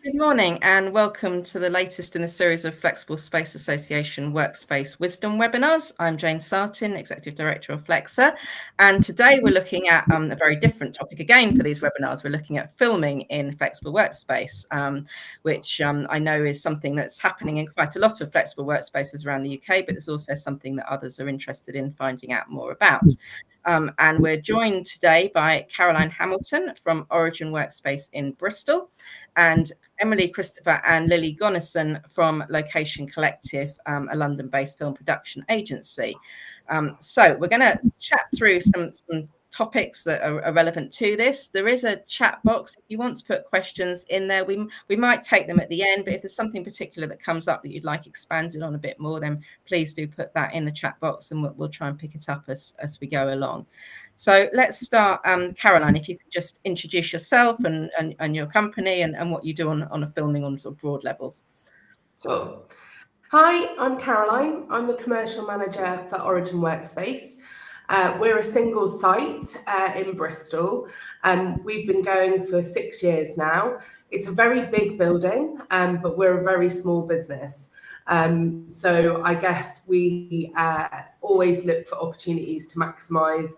Good morning and welcome to the latest in the series of Flexible Space Association Workspace Wisdom Webinars. I'm Jane Sartin, Executive Director of FlexSA, and today we're looking at a very different topic again for these webinars. We're looking at filming in flexible workspace, which I know is something that's happening in quite a lot of flexible workspaces around the UK, but it's also something that others are interested in finding out more about. And we're joined today by Caroline Hamilton from Origin Workspace in Bristol, and Emily Christopher and Lily Gonison from Location Collective, a London-based film production agency. So we're going to chat through some topics that are relevant to this. There is a chat box if you want to put questions in there. We might take them at the end, but if there's something particular that comes up that you'd like expanded on a bit more, then please do put that in the chat box and we'll try and pick it up as we go along. So let's start. Caroline, if you could just introduce yourself and your company and what you do on a filming on sort of broad levels. Sure. Hi, I'm Caroline. I'm the commercial manager for Origin Workspace. We're a single site in Bristol, and we've been going for 6 years now. It's a very big building, but we're a very small business. So I guess we always look for opportunities to maximise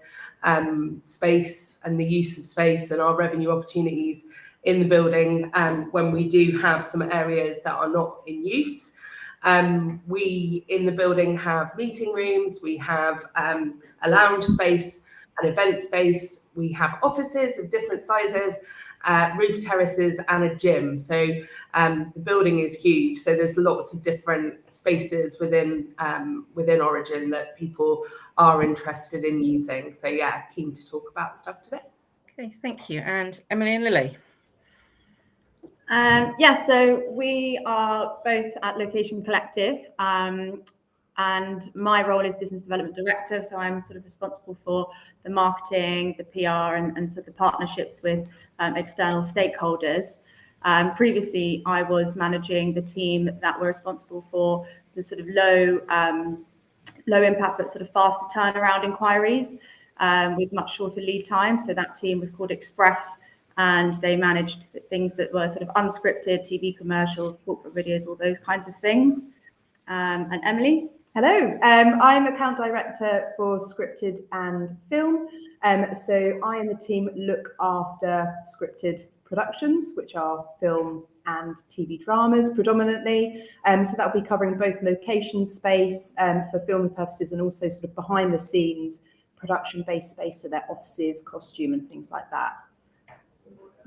space and the use of space and our revenue opportunities in the building when we do have some areas that are not in use. We in the building have meeting rooms, we have a lounge space, an event space, we have offices of different sizes, roof terraces and a gym. So the building is huge, so there's lots of different spaces within Origin that people are interested in using. So yeah, keen to talk about stuff today. Okay, thank you. And Emily and Lily. So we are both at Location Collective, and my role is Business Development Director. So I'm sort of responsible for the marketing, the PR, and sort of the partnerships with external stakeholders. Previously, I was managing the team that were responsible for the sort of low impact but sort of faster turnaround inquiries with much shorter lead time. So that team was called Express. And they managed things that were sort of unscripted, TV commercials, corporate videos, all those kinds of things. And Emily? Hello, I'm account director for scripted and film. So I and the team look after scripted productions, which are film and TV dramas predominantly. So that'll be covering both location space for filming purposes and also sort of behind the scenes production-based space, so their offices, costume and things like that.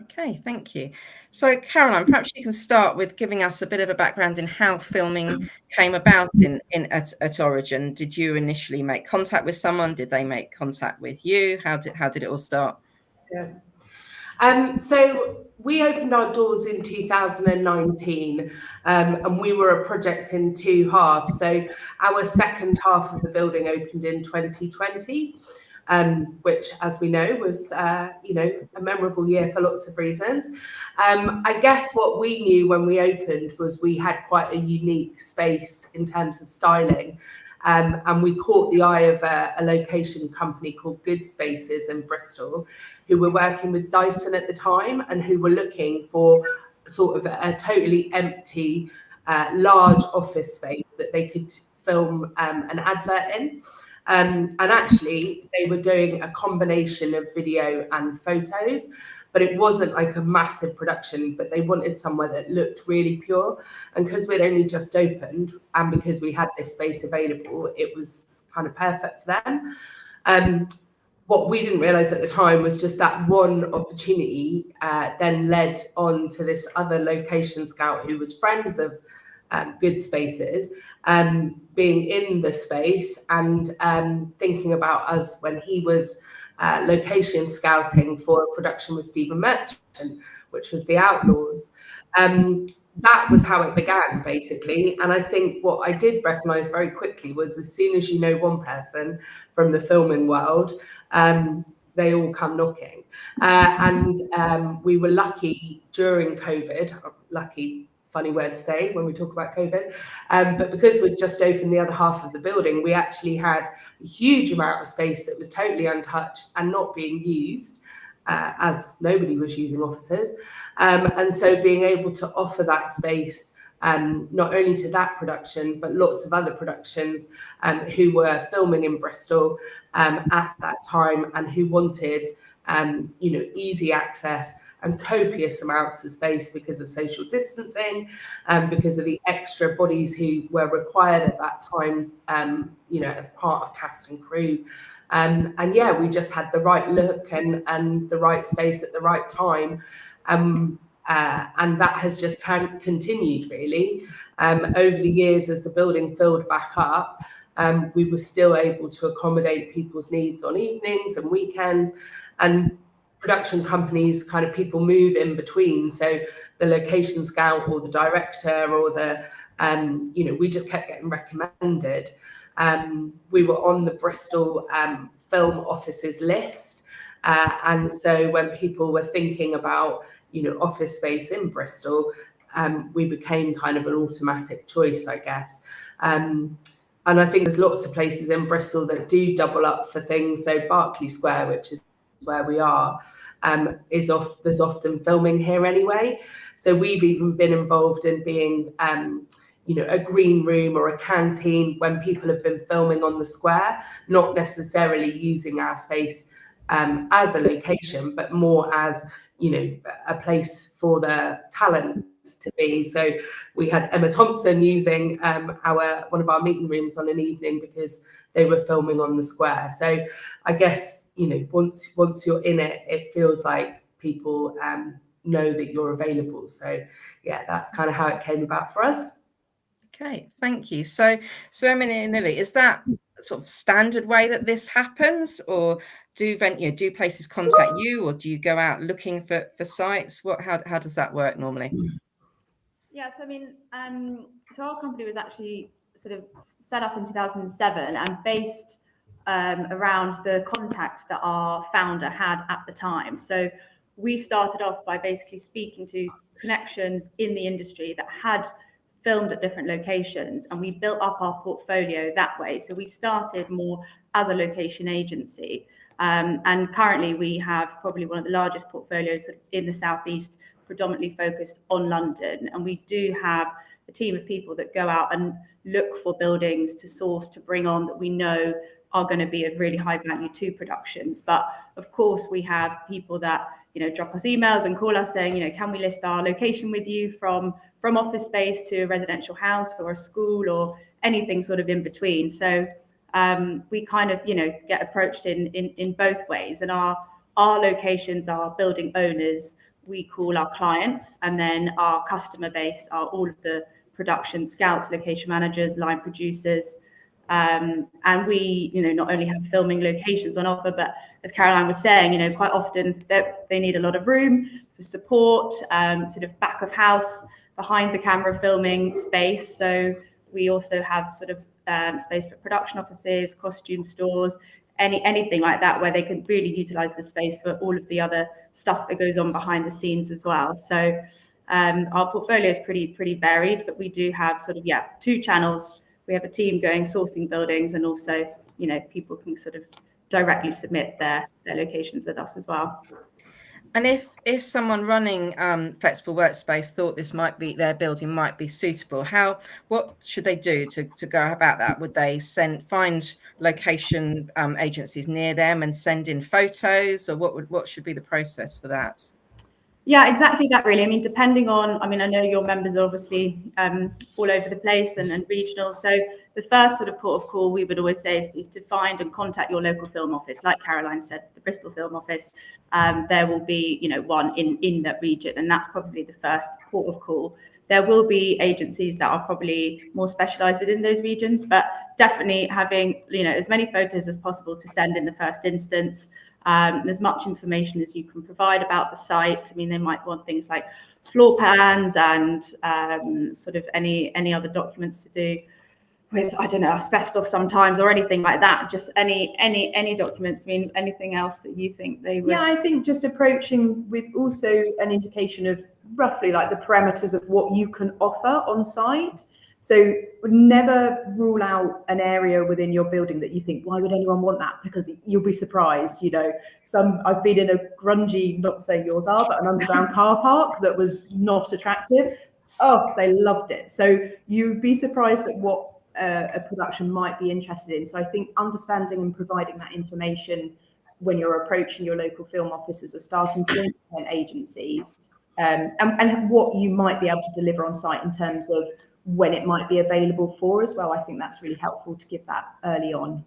Okay, thank you. So Caroline, perhaps you can start with giving us a bit of a background in how filming came about at Origin. Did you initially make contact with someone? Did they make contact with you? How did it all start? Yeah. So we opened our doors in 2019, and we were a project in two halves. So our second half of the building opened in 2020. Which, as we know, was a memorable year for lots of reasons. I guess what we knew when we opened was we had quite a unique space in terms of styling, and we caught the eye of a location company called Good Spaces in Bristol, who were working with Dyson at the time and who were looking for sort of a totally empty, large office space that they could film an advert in. And actually, they were doing a combination of video and photos, but it wasn't like a massive production, but they wanted somewhere that looked really pure. And because we'd only just opened and because we had this space available, it was kind of perfect for them. What we didn't realize at the time was just that one opportunity then led on to this other location scout who was friends of Good Spaces, being in the space and thinking about us when he was location scouting for a production with Stephen Merchant, which was The Outlaws. That was how it began, basically. And I think what I did recognise very quickly was as soon as you know one person from the filming world, they all come knocking. And we were lucky during COVID, lucky, funny word to say when we talk about COVID, but because we'd just opened the other half of the building, we actually had a huge amount of space that was totally untouched and not being used. as nobody was using offices. And so being able to offer that space not only to that production, but lots of other productions who were filming in Bristol at that time and who wanted easy access and copious amounts of space because of social distancing, because of the extra bodies who were required at that time, as part of cast and crew. And yeah, we just had the right look and the right space at the right time. And that has just continued really. Over the years, as the building filled back up, we were still able to accommodate people's needs on evenings and weekends, and production companies kind of people move in between. So the location scout or the director or the, we just kept getting recommended. We were on the Bristol film offices list. And so when people were thinking about, office space in Bristol, we became kind of an automatic choice, I guess. And I think there's lots of places in Bristol that do double up for things. So Berkeley Square, which is where we are, there's often filming here anyway. So we've even been involved in being, a green room or a canteen when people have been filming on the square, not necessarily using our space as a location, but more as, a place for the talent to be. So we had Emma Thompson using one of our meeting rooms on an evening because they were filming on the square. So I guess, once you're in it, it feels like people know that you're available. So yeah, that's kind of how it came about for us. Okay, thank you. So Emily and Lily, is that sort of standard way that this happens, or do places contact you, or do you go out looking for sites? How does that work normally? Yeah, so I mean, so our company was actually sort of set up in 2007 and based around the contacts that our founder had at the time. So we started off by basically speaking to connections in the industry that had filmed at different locations, and we built up our portfolio that way. So we started more as a location agency, and currently we have probably one of the largest portfolios in the Southeast, predominantly focused on London. And we do have a team of people that go out and look for buildings to source, to bring on, that we know are going to be of really high value to productions. But of course, we have people that drop us emails and call us saying, can we list our location with you, from office space to a residential house or a school or anything sort of in between. So we kind of get approached in both ways. And our locations, our building owners, we call our clients, and then our customer base are all of the production scouts, location managers, line producers. And we, not only have filming locations on offer, but as Caroline was saying, quite often they need a lot of room for support, sort of back of house, behind the camera filming space. So we also have sort of space for production offices, costume stores, anything like that, where they can really utilize the space for all of the other stuff that goes on behind the scenes as well. So our portfolio is pretty varied, but we do have sort of, two channels. We have a team going sourcing buildings, and also, people can sort of directly submit their locations with us as well. And if someone running Flexible Workspace thought their building might be suitable, what should they do to go about that? Would they find location agencies near them and send in photos, or what should be the process for that? Yeah, exactly that really. I mean, depending on, I know your members are obviously all over the place and regional. So the first sort of port of call we would always say is to find and contact your local film office. Like Caroline said, the Bristol film office, there will be, one in that region, and that's probably the first port of call. There will be agencies that are probably more specialised within those regions, but definitely having, as many photos as possible to send in the first instance. As much information as you can provide about the site. I mean, they might want things like floor plans and sort of any other documents to do with, I don't know, asbestos sometimes, or anything like that. Just any documents. I mean, anything else that you think they would? Yeah, I think just approaching with also an indication of roughly like the parameters of what you can offer on site. So never rule out an area within your building that you think, why would anyone want that? Because you'll be surprised. I've been in a grungy, not to say yours are, but an underground car park that was not attractive. Oh, they loved it. So you'd be surprised at what a production might be interested in. So I think understanding and providing that information when you're approaching your local film offices or starting to and agencies, and what you might be able to deliver on site in terms of when it might be available for as well. I think that's really helpful to give that early on.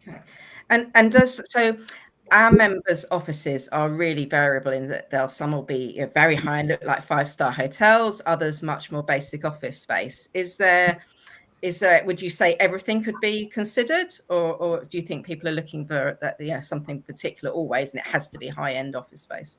Okay. And so our members' offices are really variable in that some will be very high and look like 5-star hotels, others much more basic office space. Is there, would you say everything could be considered, or do you think people are looking for that, something particular always, and it has to be high-end office space?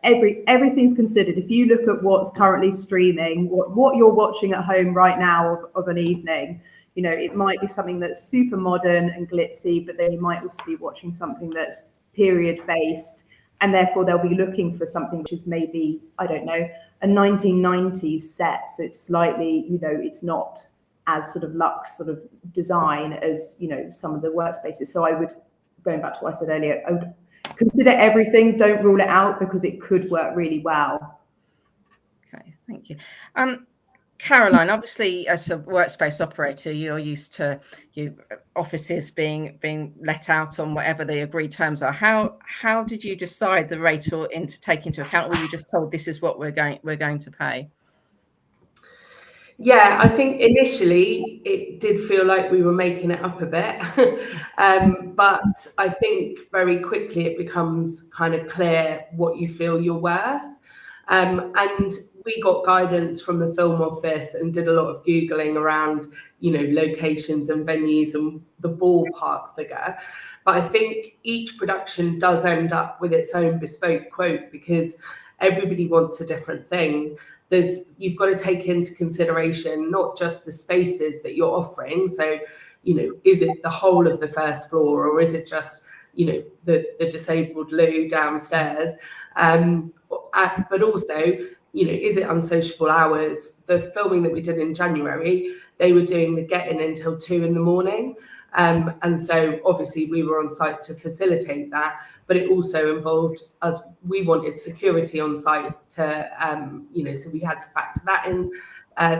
Everything's considered. If you look at what's currently streaming, what you're watching at home right now of an evening, it might be something that's super modern and glitzy, but then you might also be watching something that's period based, and therefore they'll be looking for something which is maybe, I don't know, a 1990s set. So it's slightly, it's not as sort of luxe sort of design as, some of the workspaces. So I would, going back to what I said earlier, I would consider everything, don't rule it out, because it could work really well. Okay, thank you. Caroline, obviously as a workspace operator, you're used to offices being let out on whatever the agreed terms are. How did you decide the rate to take into account, or were you just told this is what we're going to pay? Yeah, I think initially it did feel like we were making it up a bit, but I think very quickly it becomes kind of clear what you feel you're worth. And we got guidance from the film office and did a lot of Googling around, locations and venues and the ballpark figure. But I think each production does end up with its own bespoke quote, because everybody wants a different thing. You've got to take into consideration not just the spaces that you're offering. So, is it the whole of the first floor, or is it just, the disabled loo downstairs? But also, is it unsociable hours? The filming that we did in January, they were doing the get-in until 2 in.m. And so obviously we were on site to facilitate that, but it also involved us. We wanted security on site to, so we had to factor that in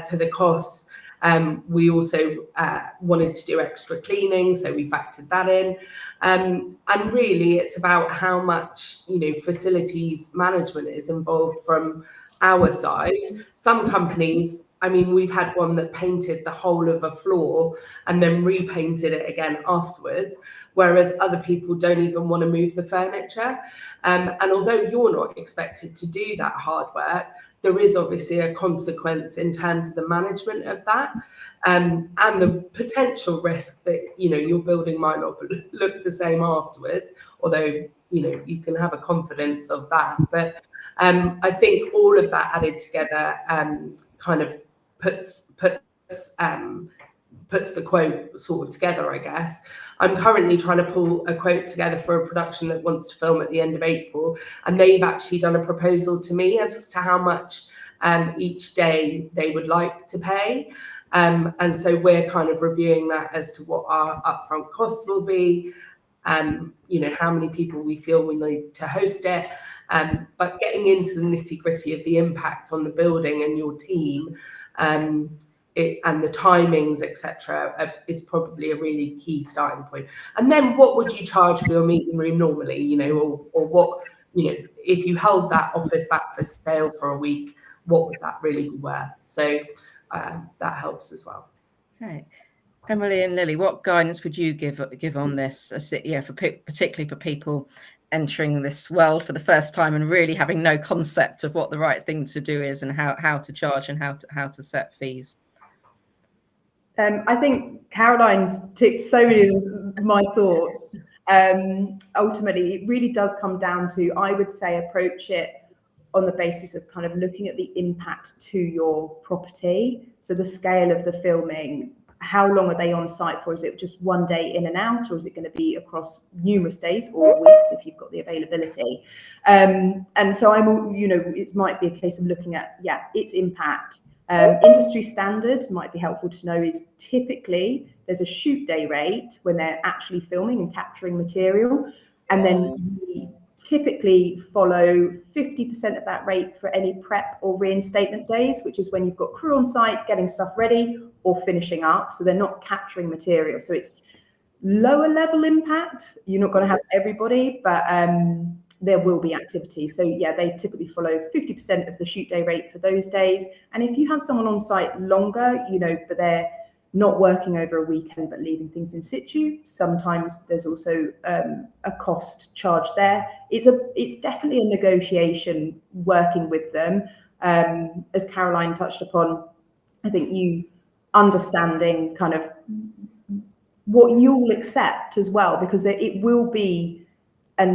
to the costs. We also wanted to do extra cleaning, so we factored that in. And really it's about how much, facilities management is involved from our side. Some companies, we've had one that painted the whole of a floor and then repainted it again afterwards, whereas other people don't even want to move the furniture. And although you're not expected to do that hard work, there is obviously a consequence in terms of the management of that, and the potential risk that, your building might not look the same afterwards, although, you can have a confidence of that. But I think all of that added together kind of puts the quote sort of together, I guess. I'm currently trying to pull a quote together for a production that wants to film at the end of April, and they've actually done a proposal to me as to how much each day they would like to pay. And so we're kind of reviewing that as to what our upfront costs will be, how many people we feel we need to host it. But getting into the nitty-gritty of the impact on the building and your team, and the timings, etc., is probably a really key starting point. And then what would you charge for your meeting room normally, or what, if you held that office back for sale for a week, what would that really be worth? So that helps as well. Okay. Emily and Lily, what guidance would you give on this? Particularly for people entering this world for the first time and really having no concept of what the right thing to do is, and how to charge and how to set fees. I think Caroline's ticked so many of my thoughts. Ultimately, it really does come down to, I would say, approach it on the basis of kind of looking at the impact to your property. So the scale of the filming, how long are they on site for? Is it just one day in and out, or is it going to be across numerous days or weeks if you've got the availability? And so it might be a case of looking at, its impact, Industry standard might be helpful to know is typically there's a shoot day rate when they're actually filming and capturing material, and then we typically follow 50% of that rate for any prep or reinstatement days, which is when you've got crew on site getting stuff ready or finishing up, so they're not capturing material. So it's lower level impact. You're not going to have everybody, but there will be activity. So yeah, they typically follow 50% of the shoot day rate for those days. And if you have someone on site longer, but they're not working over a weekend but leaving things in situ, sometimes there's also a cost charge there. It's definitely a negotiation working with them. As Caroline touched upon, I think you understanding kind of what you'll accept as well, because it will be I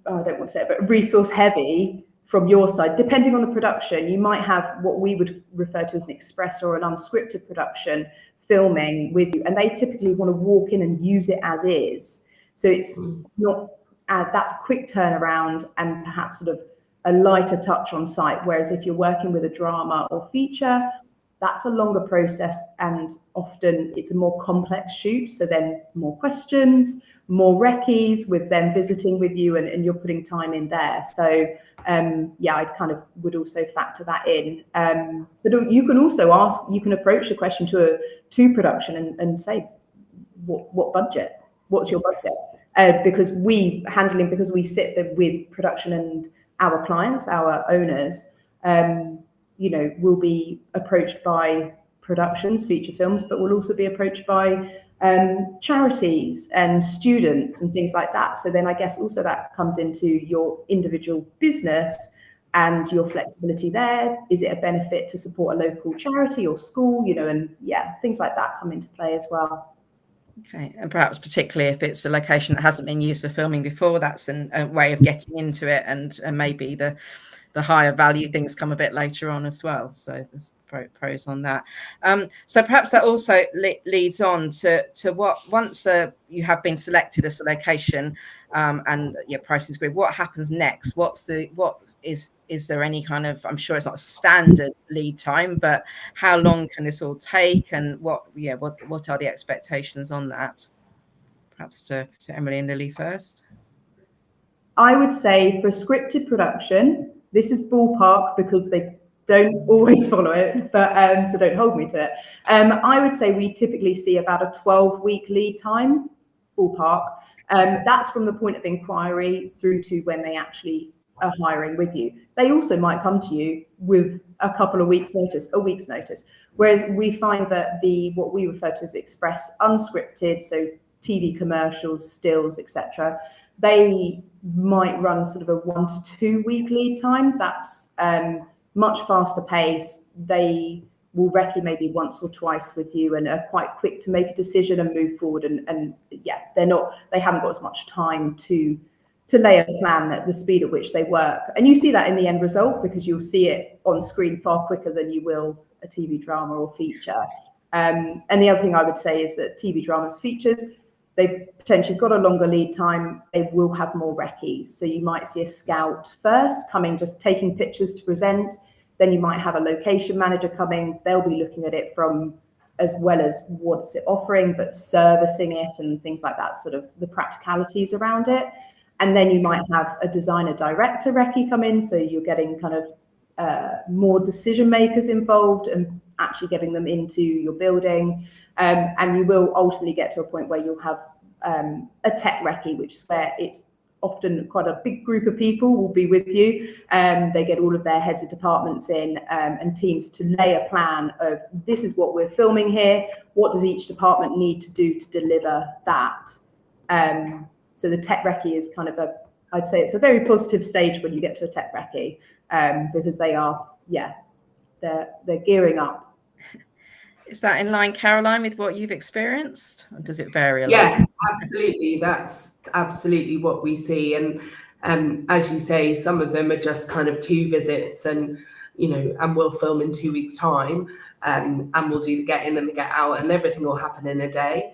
don't want to say it, but resource heavy from your side. Depending on the production, you might have what we would refer to as an express or an unscripted production filming with you, and they typically want to walk in and use it as is. So it's not that's a quick turnaround and perhaps sort of a lighter touch on site. Whereas if you're working with a drama or feature, that's a longer process, and often it's a more complex shoot. So then more questions, more recce's with them visiting with you, and you're putting time in there. So I kind of would also factor that in. But you can also ask, you can approach the question to production and say, what budget? What's your budget? Because we sit with production and our clients, our owners, will be approached by productions, feature films, but will also be approached by charities and students and things like that. So then I guess also that comes into your individual business and your flexibility there. Is it a benefit to support a local charity or school, and things like that come into play as well. Okay, and perhaps particularly if it's a location that hasn't been used for filming before, that's a way of getting into it, and maybe the higher value things come a bit later on as well. So there's pros on that. So perhaps that also leads on to what, once you have been selected as a location and your pricing agreed, what happens next? Is there any kind of, I'm sure it's not a standard lead time, but how long can this all take, and what are the expectations on that? Perhaps to Emily and Lily first. I would say for scripted production, this is ballpark because they don't always follow it, but so don't hold me to it. I would say we typically see about a 12-week lead time, ballpark. That's from the point of inquiry through to when they actually are hiring with you. They also might come to you with a couple of weeks' notice, a week's notice. Whereas we find that what we refer to as express unscripted, so TV commercials, stills, etc., they might run sort of a 1 to 2 week lead time. That's much faster pace. They will recce maybe once or twice with you and are quite quick to make a decision and move forward. And they haven't got as much time to lay a plan at the speed at which they work. And you see that in the end result, because you'll see it on screen far quicker than you will a TV drama or feature. And the other thing I would say is that TV dramas, features, they've potentially got a longer lead time. They will have more recce's. So you might see a scout first coming, just taking pictures to present. Then you might have a location manager coming. They'll be looking at it from as well as what's it offering, but servicing it and things like that, sort of the practicalities around it. And then you might have a designer director recce come in. So you're getting kind of more decision makers involved and actually getting them into your building. And you will ultimately get to a point where you'll have a tech recce, which is where it's often quite a big group of people will be with you. They get all of their heads of departments in and teams to lay a plan of, this is what we're filming here. What does each department need to do to deliver that? So the tech recce is kind of I'd say it's a very positive stage when you get to a tech recce, because they are, they're gearing up. Is that in line, Caroline, with what you've experienced? Or does it vary a lot? Yeah, absolutely. That's absolutely what we see. And as you say, some of them are just kind of 2 visits and we'll film in 2 weeks' time, and we'll do the get in and the get out, and everything will happen in a day.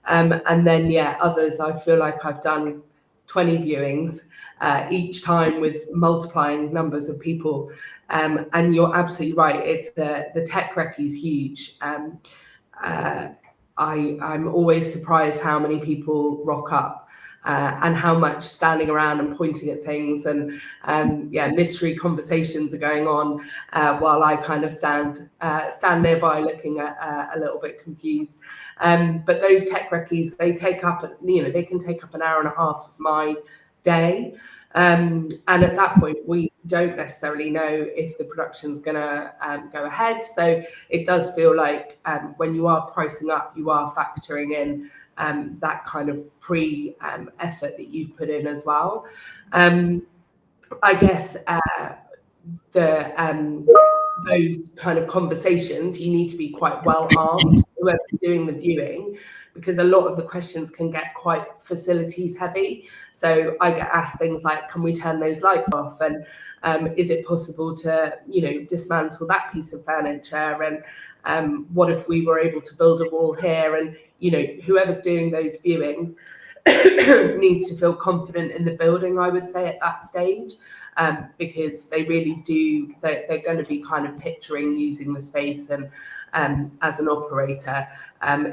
And then, others, I feel like I've done 20 viewings each time with multiplying numbers of people. And you're absolutely right. It's the tech recce is huge. I'm always surprised how many people rock up and how much standing around and pointing at things and mystery conversations are going on while I kind of stand nearby looking at a little bit confused. But those tech recce's, they take up, they can take up an hour and a half of my day. And at that point, we don't necessarily know if the production's going to go ahead. So it does feel like when you are pricing up, you are factoring in that kind of effort that you've put in as well. I guess those kind of conversations, you need to be quite well armed, whoever's doing the viewing, because a lot of the questions can get quite facilities heavy. So I get asked things like, can we turn those lights off? And is it possible to, dismantle that piece of furniture? And what if we were able to build a wall here? And, whoever's doing those viewings needs to feel confident in the building, I would say, at that stage. Because they really do, they're going to be kind of picturing using the space. And as an operator,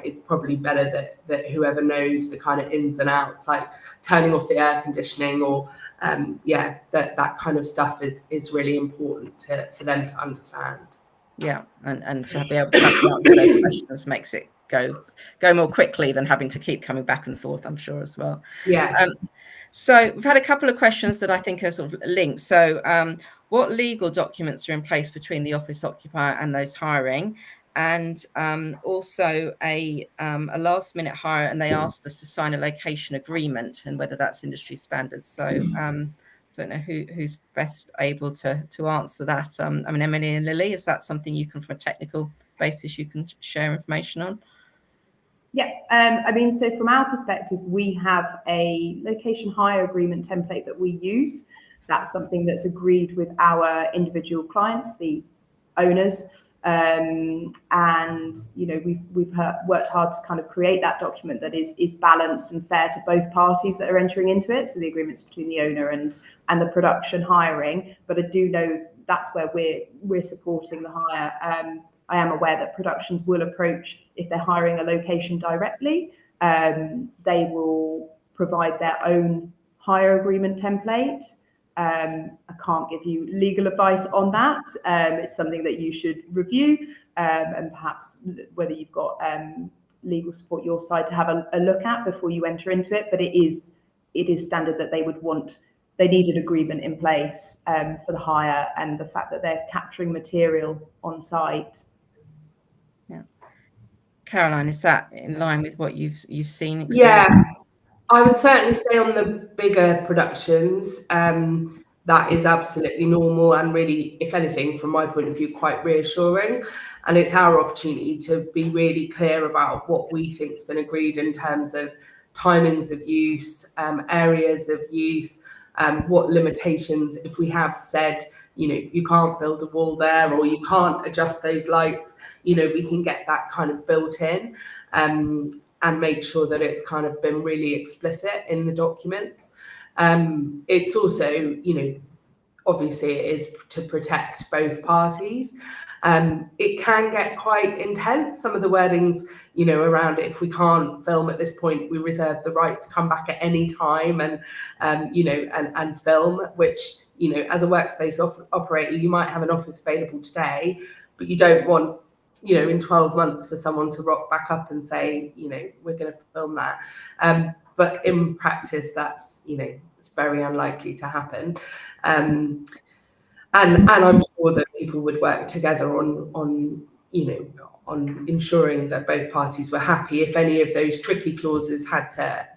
it's probably better that whoever knows the kind of ins and outs, like turning off the air conditioning or that kind of stuff is really important for them to understand. Yeah, and to be able to answer those questions makes it go more quickly than having to keep coming back and forth, I'm sure, as well. Yeah. So we've had a couple of questions that I think are sort of linked. So what legal documents are in place between the office occupier and those hiring? And also a last minute hire, and they asked us to sign a location agreement and whether that's industry standards. So don't know who's best able to answer that. I mean, Emily and Lily, is that something you can, from a technical basis, you can share information on? Yeah, I mean, so from our perspective, we have a location hire agreement template that we use. That's something that's agreed with our individual clients, the owners. And we've worked hard to kind of create that document that is balanced and fair to both parties that are entering into it. So the agreements between the owner and the production hiring. But I do know that's where we're supporting the hire. I am aware that productions will approach, if they're hiring a location directly, they will provide their own hire agreement template. I can't give you legal advice on that. It's something that you should review, and perhaps whether you've got legal support your side to have a look at before you enter into it. But it is standard that they need an agreement in place for the hire, and the fact that they're capturing material on site. Yeah, Caroline, is that in line with what you've seen? Yeah, I would certainly say on the bigger productions, that is absolutely normal and really, if anything, from my point of view, quite reassuring. And it's our opportunity to be really clear about what we think's been agreed in terms of timings of use, areas of use, what limitations. If we have said, you can't build a wall there, or you can't adjust those lights, we can get that kind of built in. And make sure that it's kind of been really explicit in the documents. It's also, obviously it is to protect both parties. It can get quite intense. Some of the wordings, around it, if we can't film at this point, we reserve the right to come back at any time and film, which, as a workspace operator, you might have an office available today, but you don't want, in 12 months for someone to rock back up and say, we're going to film that. But in practice, that's, it's very unlikely to happen. And I'm sure that people would work together on ensuring that both parties were happy if any of those tricky clauses had to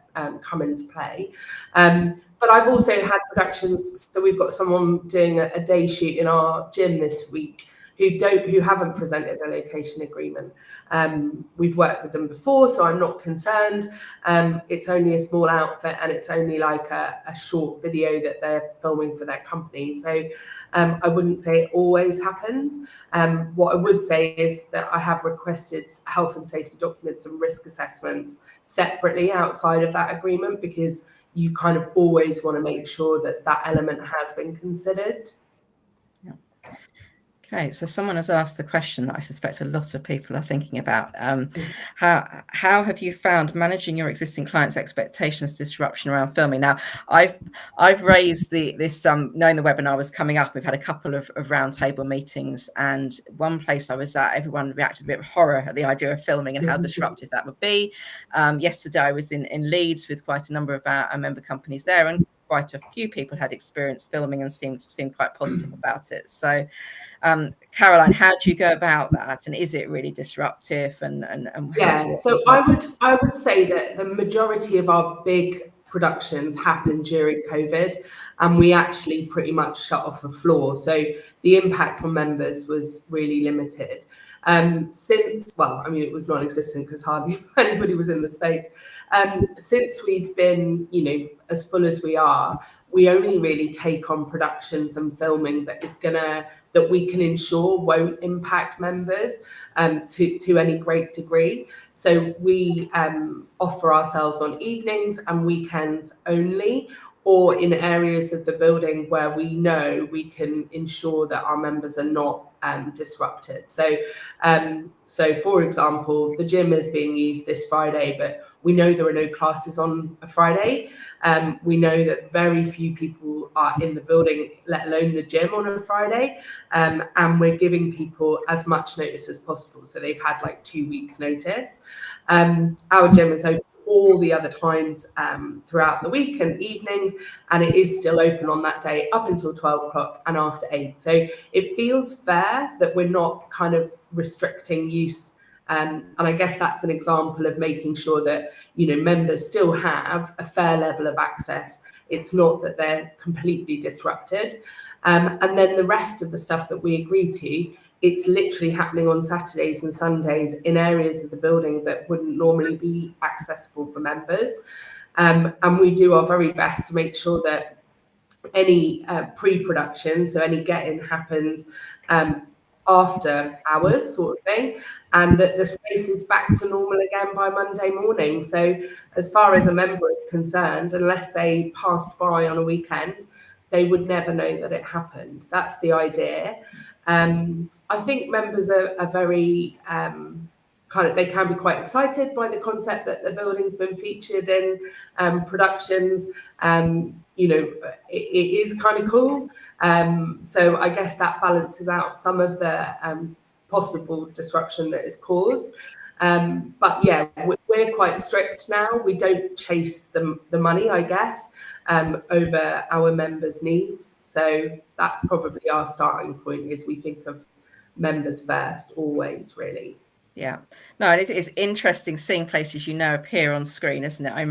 come into play. But I've also had productions, so we've got someone doing a day shoot in our gym this week who haven't presented a location agreement. We've worked with them before, so I'm not concerned. It's only a small outfit, and it's only like a short video that they're filming for their company. So I wouldn't say it always happens. What I would say is that I have requested health and safety documents and risk assessments separately outside of that agreement, because you kind of always want to make sure that that element has been considered. Okay, so someone has asked the question that I suspect a lot of people are thinking about. How have you found managing your existing clients' expectations disruption around filming? Now, I've raised this knowing the webinar was coming up. We've had a couple of roundtable meetings, and one place I was at, everyone reacted a bit of horror at the idea of filming and how disruptive that would be. Yesterday, I was in Leeds with quite a number of our member companies there, and quite a few people had experienced filming and seemed quite positive about it. So, Caroline, how do you go about that? And is it really disruptive? And yeah, so I would say that the majority of our big productions happened during COVID, and we actually pretty much shut off the floor. So the impact on members was really limited. Since, well, I mean, it was non-existent because hardly anybody was in the space. Since we've been, you know, as full as we are, we only really take on productions and filming that we can ensure won't impact members to any great degree. So we offer ourselves on evenings and weekends only, or in areas of the building where we know we can ensure that our members are not disrupted. So, for example, the gym is being used this Friday, but we know there are no classes on a Friday. We know that very few people are in the building, let alone the gym, on a Friday. And we're giving people as much notice as possible. So they've had like 2 weeks notice. Our gym is open all the other times throughout the week and evenings, and it is still open on that day up until 12 o'clock and after 8. So it feels fair that we're not kind of restricting use. And I guess that's an example of making sure that, you know, members still have a fair level of access. It's not that they're completely disrupted. And then the rest of the stuff that we agree to, it's literally happening on Saturdays and Sundays in areas of the building that wouldn't normally be accessible for members. And we do our very best to make sure that any pre-production, so any get-in, happens after hours, sort of thing, and that the space is back to normal again by Monday morning. So as far as a member is concerned, unless they passed by on a weekend, they would never know that it happened. That's the idea. I think members are very they can be quite excited by the concept that the building's been featured in productions. You know, it is kind of cool. So I guess that balances out some of the possible disruption that is caused. But yeah, we're quite strict now. We don't chase the money, I guess, over our members' needs. So that's probably our starting point, is we think of members first, always, really. Yeah, no, it is interesting seeing places you know appear on screen, isn't it?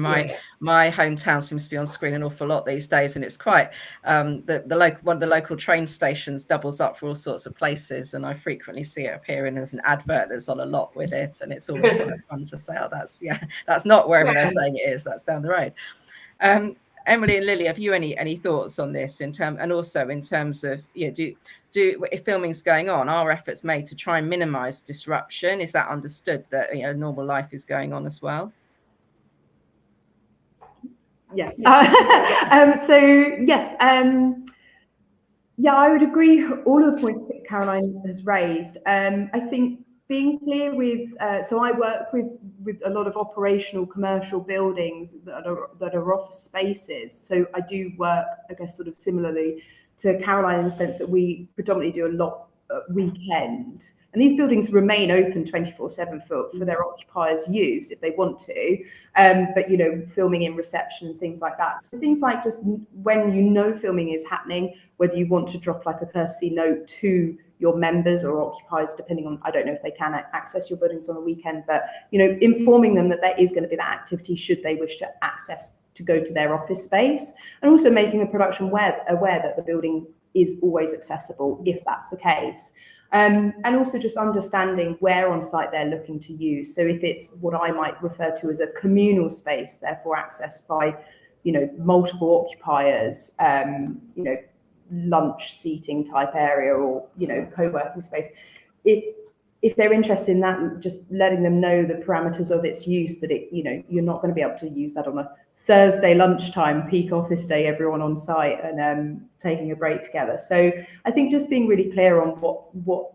My hometown seems to be on screen an awful lot these days, and it's quite one of the local train stations doubles up for all sorts of places, and I frequently see it appearing as an advert that's on a lot with it, and it's always quite fun to say, oh, that's not wherever they're saying it is, that's down the road. Emily and Lily, have you any thoughts on this in terms of, you know, if filming's going on, are efforts made to try and minimize disruption? Is that understood that, you know, normal life is going on as well? Yeah. So yes, yeah, I would agree all of the points that Caroline has raised. I think being clear with, so I work with a lot of operational commercial buildings that are office spaces. So I do work, I guess, sort of similarly to Caroline in the sense that we predominantly do a lot weekend, and these buildings remain open 24/7 for their occupiers' use if they want to. But you know, filming in reception and things like that. So things like just when you know filming is happening, whether you want to drop like a courtesy note to your members or occupiers, depending on, I don't know if they can access your buildings on a weekend, but you know, informing them that there is going to be that activity should they wish to access to go to their office space, and also making the production aware that the building is always accessible if that's the case. And also just understanding where on site they're looking to use. So if it's what I might refer to as a communal space, therefore accessed by, you know, multiple occupiers, you know, lunch seating type area, or, you know, co-working space, if they're interested in that, just letting them know the parameters of its use, that it, you know, you're not going to be able to use that on a Thursday lunchtime, peak office day, everyone on site and taking a break together. So I think just being really clear on what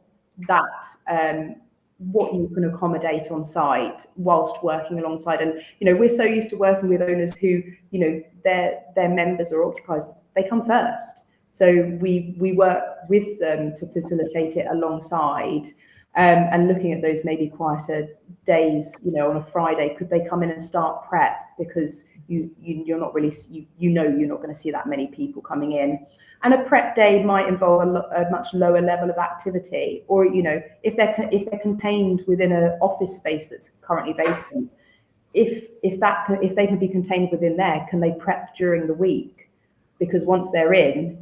you can accommodate on site whilst working alongside. And we're so used to working with owners who their members or occupiers, they come first. So we work with them to facilitate it alongside. And looking at those maybe quieter days, on a Friday, could they come in and start prep because you're not really, you're not going to see that many people coming in. And a prep day might involve a much lower level of activity, or if they're contained within an office space that's currently vacant, if they can be contained within there, can they prep during the week? Because once they're in,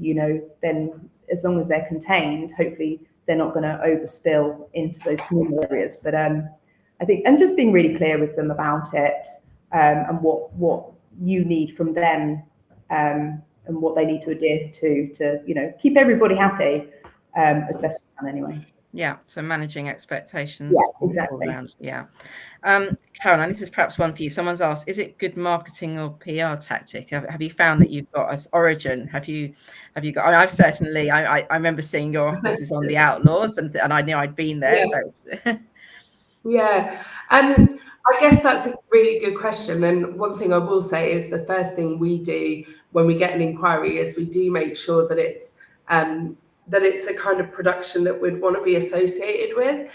then as long as they're contained, hopefully they're not going to overspill into those communal areas. But I think, and just being really clear with them about it, and what you need from them, and what they need to adhere to keep everybody happy, as best we can anyway. Yeah, so managing expectations. Yeah, exactly. Around. Yeah. Caroline, this is perhaps one for you. Someone's asked, is it good marketing or PR tactic? Have you found that you've got as Origin? Have you got, I've certainly, I remember seeing your offices on the Outlaws and I knew I'd been there. Yeah. So it's Yeah. I guess that's a really good question. And one thing I will say is the first thing we do when we get an inquiry is we do make sure that it's the kind of production that we'd want to be associated with.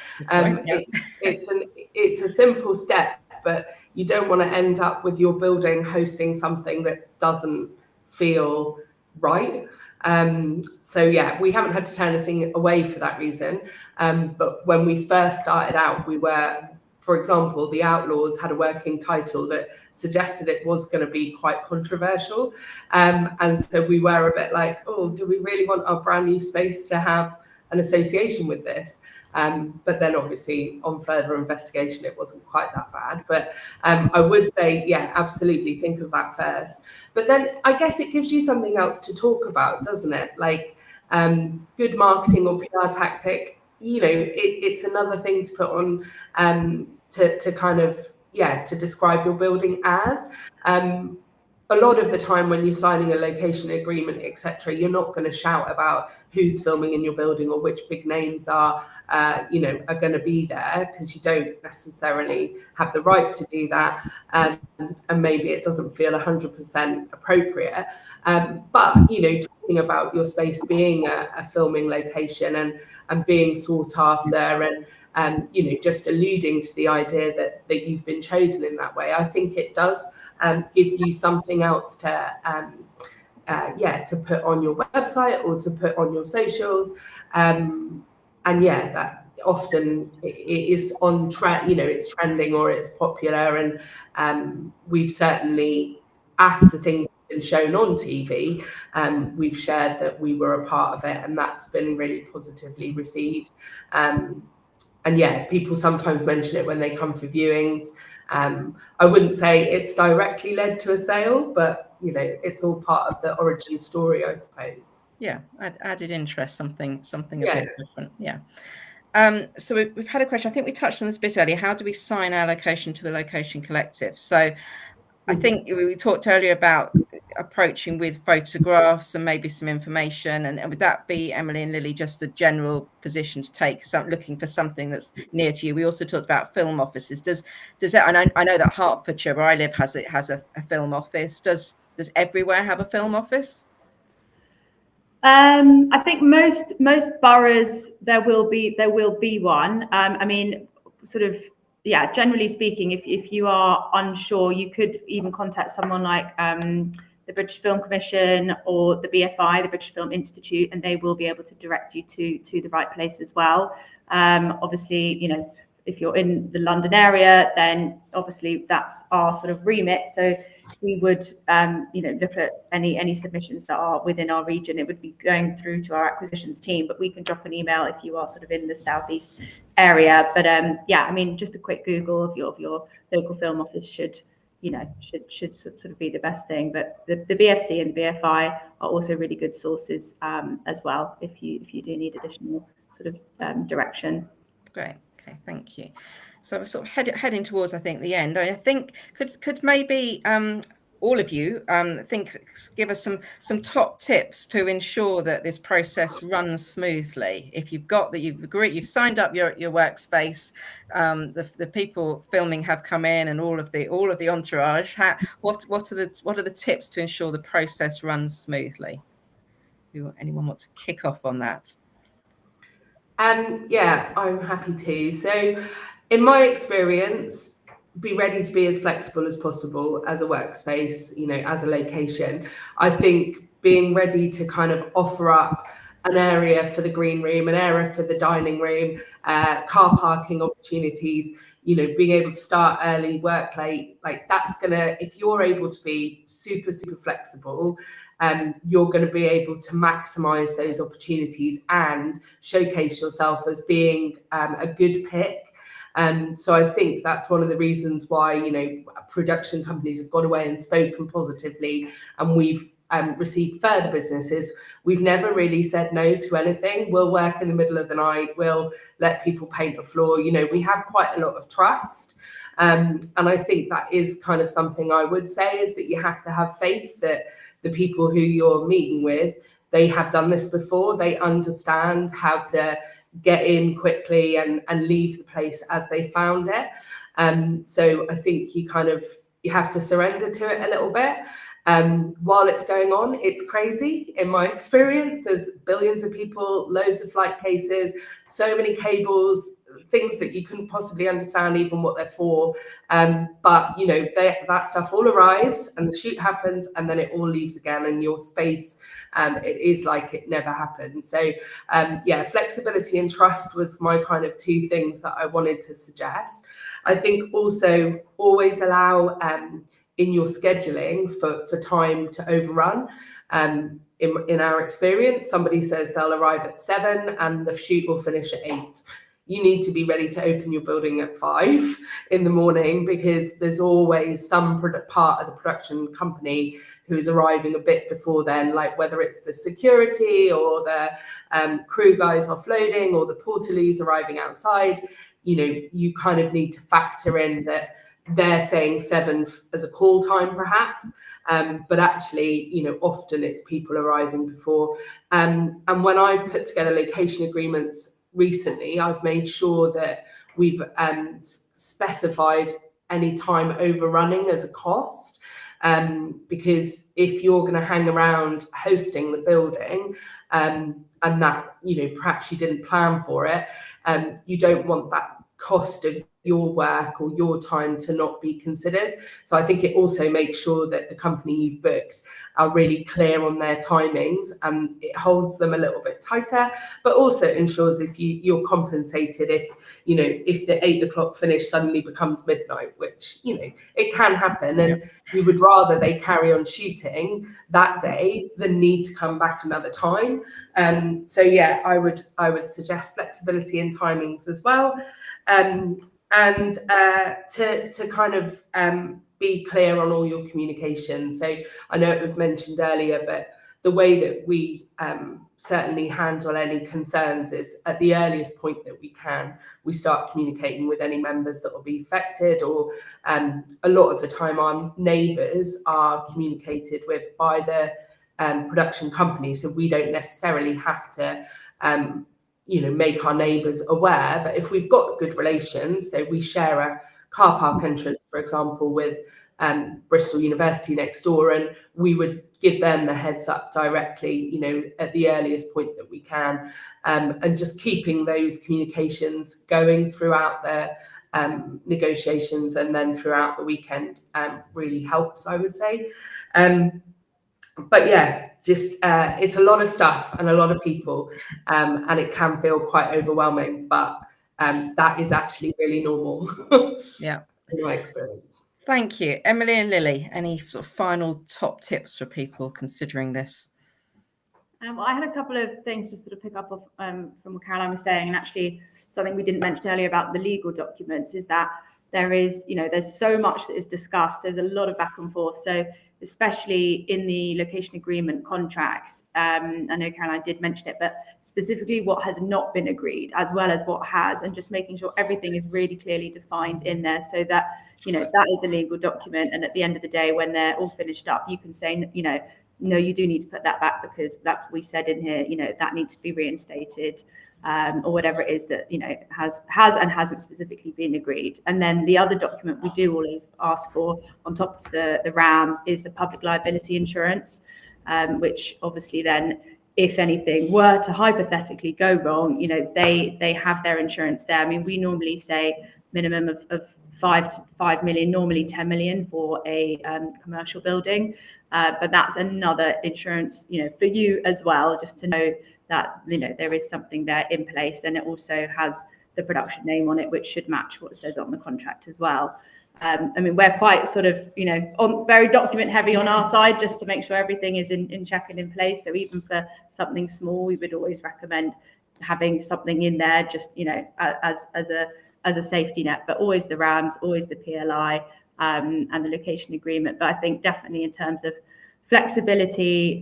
It's a simple step, but you don't want to end up with your building hosting something that doesn't feel right. So yeah, we haven't had to turn anything away for that reason. But when we first started out, we were, for example, the Outlaws had a working title that suggested it was going to be quite controversial. And so we were a bit like, oh, do we really want our brand new space to have an association with this? But then obviously on further investigation, it wasn't quite that bad. But I would say, yeah, absolutely think of that first. But then I guess it gives you something else to talk about, doesn't it? Like good marketing or PR tactic, it's another thing to put on to kind of, to describe your building as. A lot of the time when you're signing a location agreement, etc., you're not going to shout about who's filming in your building or which big names are going to be there, because you don't necessarily have the right to do that, and maybe it doesn't feel 100% appropriate. But talking about your space being a filming location and being sought after, and just alluding to the idea that you've been chosen in that way, I think it does give you something else to put on your website or to put on your socials. And that often it is on trend, it's trending or it's popular. And we've certainly, after things have been shown on TV, we've shared that we were a part of it, and that's been really positively received. And people sometimes mention it when they come for viewings. I wouldn't say it's directly led to a sale, but it's all part of the origin story, I suppose. Yeah, added interest, something a bit different. Yeah. So we've had a question. I think we touched on this a bit earlier. How do we sign our location to the Location Collective? So I think we talked earlier about approaching with photographs and maybe some information, and would that be, Emily and Lily, just a general position to take, looking for something that's near to you? We also talked about film offices. Does that, and I know that Hertfordshire, where I live, has a film office. Does everywhere have a film office? I think most boroughs there will be one. I mean, sort of, yeah, generally speaking, if you are unsure, you could even contact someone like the British Film Commission or the BFI, the British Film Institute, and they will be able to direct you to the right place as well. Obviously, if you're in the London area, then obviously that's our sort of remit. So we would, look at any submissions that are within our region. It would be going through to our acquisitions team, but we can drop an email if you are sort of in the southeast area. But I mean, just a quick Google of your local film office should sort of be the best thing. But the BFC and the BFI are also really good sources as well if you do need additional sort of direction. Great. Okay, thank you. So we're sort of heading towards, I think, the end. I think could maybe all of you give us some top tips to ensure that this process runs smoothly. If you've got that, you've signed up your workspace, the people filming have come in, and all of the entourage. What are the tips to ensure the process runs smoothly? Anyone want to kick off on that? Yeah, I'm happy to. So, in my experience, be ready to be as flexible as possible as a workspace, as a location. I think being ready to kind of offer up an area for the green room, an area for the dining room, car parking opportunities, being able to start early, work late, like that's gonna, if you're able to be super, super flexible, you're going to be able to maximize those opportunities and showcase yourself as being a good pick. So I think that's one of the reasons why, production companies have gone away and spoken positively, and we've received further businesses. We've never really said no to anything. We'll work in the middle of the night. We'll let people paint a floor. We have quite a lot of trust. And I think that is kind of something I would say, is that you have to have faith that the people who you're meeting with, they have done this before. They understand how to get in quickly and leave the place as they found it. So I think you have to surrender to it a little bit. While it's going on, it's crazy. In my experience, there's billions of people, loads of flight cases, so many cables, things that you couldn't possibly understand even what they're for. But that stuff all arrives and the shoot happens, and then it all leaves again, and your space, it is like it never happened. So flexibility and trust was my kind of two things that I wanted to suggest. I think also always allow in your scheduling for time to overrun. In our experience, somebody says they'll arrive at 7 and the shoot will finish at 8. You need to be ready to open your building at 5 in the morning, because there's always some part of the production company who is arriving a bit before then, like whether it's the security or the crew guys offloading or the portaloos arriving outside. You kind of need to factor in that they're saying 7 as a call time perhaps, but actually, often it's people arriving before. And when I've put together location agreements recently, I've made sure that we've specified any time overrunning as a cost, because if you're going to hang around hosting the building, and that perhaps you didn't plan for it, you don't want that cost of your work or your time to not be considered. So I think it also makes sure that the company you've booked are really clear on their timings, and it holds them a little bit tighter, but also ensures if you're compensated if the 8 o'clock finish suddenly becomes midnight, which it can happen, and we would rather they carry on shooting that day than need to come back another time. So yeah, I would suggest flexibility in timings as well. And to kind of be clear on all your communication. So I know it was mentioned earlier, but the way that we certainly handle any concerns is at the earliest point that we start communicating with any members that will be affected, or a lot of the time our neighbours are communicated with by the production company, so we don't necessarily have to make our neighbours aware. But if we've got good relations, so we share a car park entrance, for example, with Bristol University next door, and we would give them the heads up directly, at the earliest point that we can, and just keeping those communications going throughout the negotiations and then throughout the weekend really helps, I would say. But yeah, just it's a lot of stuff and a lot of people, and it can feel quite overwhelming, but that is actually really normal. Yeah, in my experience. Thank you. Emily and Lily, any sort of final top tips for people considering this? I had a couple of things to sort of pick up from what Caroline was saying, and actually something we didn't mention earlier about the legal documents is that there is, there's so much that is discussed. There's a lot of back and forth. So especially in the location agreement contracts. I know Caroline did mention it, but specifically what has not been agreed as well as what has, and just making sure everything is really clearly defined in there so that, you know, that is a legal document. And at the end of the day, when they're all finished up, you can say, you know, no, you do need to put that back because that's what we said in here, you know, that needs to be reinstated, or whatever it is that, you know, has and hasn't specifically been agreed. And then the other document we do always ask for on top of the RAMs is the public liability insurance, which obviously then, if anything were to hypothetically go wrong, you know, they have their insurance there. I mean, we normally say minimum of 5 million, normally 10 million for a commercial building. But that's another insurance, you know, for you as well, just to know that, you know, there is something there in place, and it also has the production name on it, which should match what it says on the contract as well. I mean, we're quite sort of, you know, very document heavy on our side, just to make sure everything is in check and in place. So even for something small, we would always recommend having something in there, just, you know, as a safety net. But always the RAMs, always the PLI, and the location agreement. But I think definitely in terms of flexibility,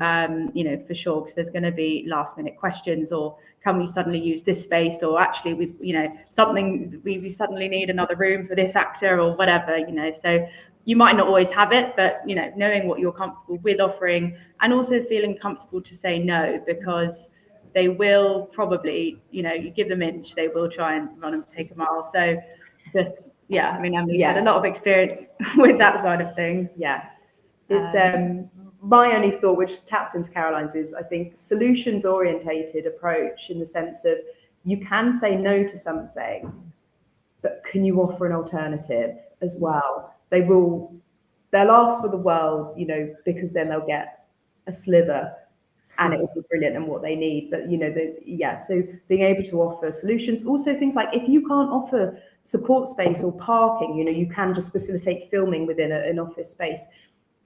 you know, for sure, because there's going to be last minute questions, or can we suddenly use this space, or actually we've, you know, something, we suddenly need another room for this actor or whatever, you know. So you might not always have it, but, you know, knowing what you're comfortable with offering, and also feeling comfortable to say no, because they will probably, you know, you give them an inch, they will try and run and take a mile. So just, yeah, I mean, Emily's had a lot of experience with that side of things. Yeah. It's my only thought, which taps into Caroline's, is I think solutions orientated approach, in the sense of you can say no to something, but can you offer an alternative as well? They'll ask for the world, you know, because then they'll get a sliver and it will be brilliant and what they need. But, you know, so being able to offer solutions, also things like, if you can't offer support space or parking, you know, you can just facilitate filming within an office space.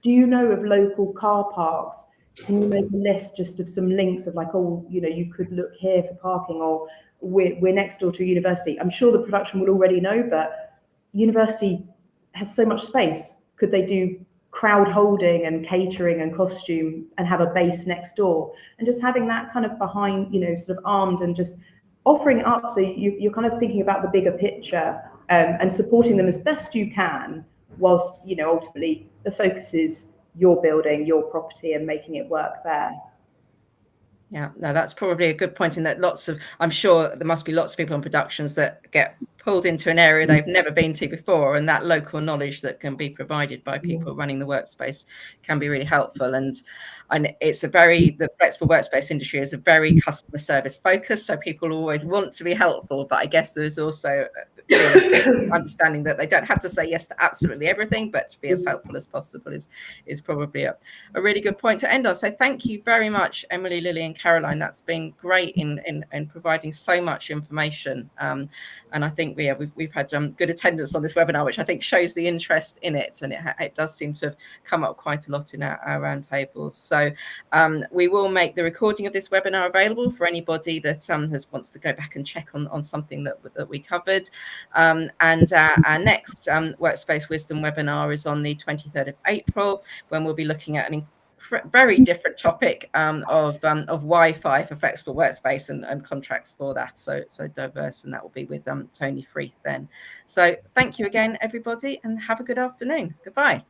Do you know of local car parks? Can you make a list just of some links of like, oh, you know, you could look here for parking, or we're next door to a university. I'm sure the production will already know, but university has so much space. Could they do crowd holding and catering and costume and have a base next door? And just having that kind of behind, you know, sort of armed, and just offering it up, so you're kind of thinking about the bigger picture, and supporting them as best you can, whilst, you know, ultimately the focus is your building, your property, and making it work there. Yeah, no, that's probably a good point, in that I'm sure there must be lots of people on productions that get pulled into an area they've never been to before, and that local knowledge that can be provided by people running the workspace can be really helpful. And the flexible workspace industry is a very customer service focused, so people always want to be helpful, but I guess there's also understanding that they don't have to say yes to absolutely everything, but to be as helpful as possible is probably a really good point to end on. So thank you very much, Emily, Lily and Caroline. That's been great in providing so much information, and I think we've had good attendance on this webinar, which I think shows the interest in it, and it does seem to have come up quite a lot in our roundtables. So we will make the recording of this webinar available for anybody that wants to go back and check on something that we covered. And our next Workspace Wisdom webinar is on the 23rd of April, when we'll be looking at an very different topic of Wi-Fi for flexible workspace and contracts for that. So diverse, and that will be with Tony Freeth then. So thank you again, everybody, and have a good afternoon. Goodbye.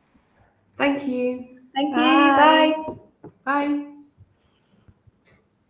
Thank you. Thank you. Bye. Bye.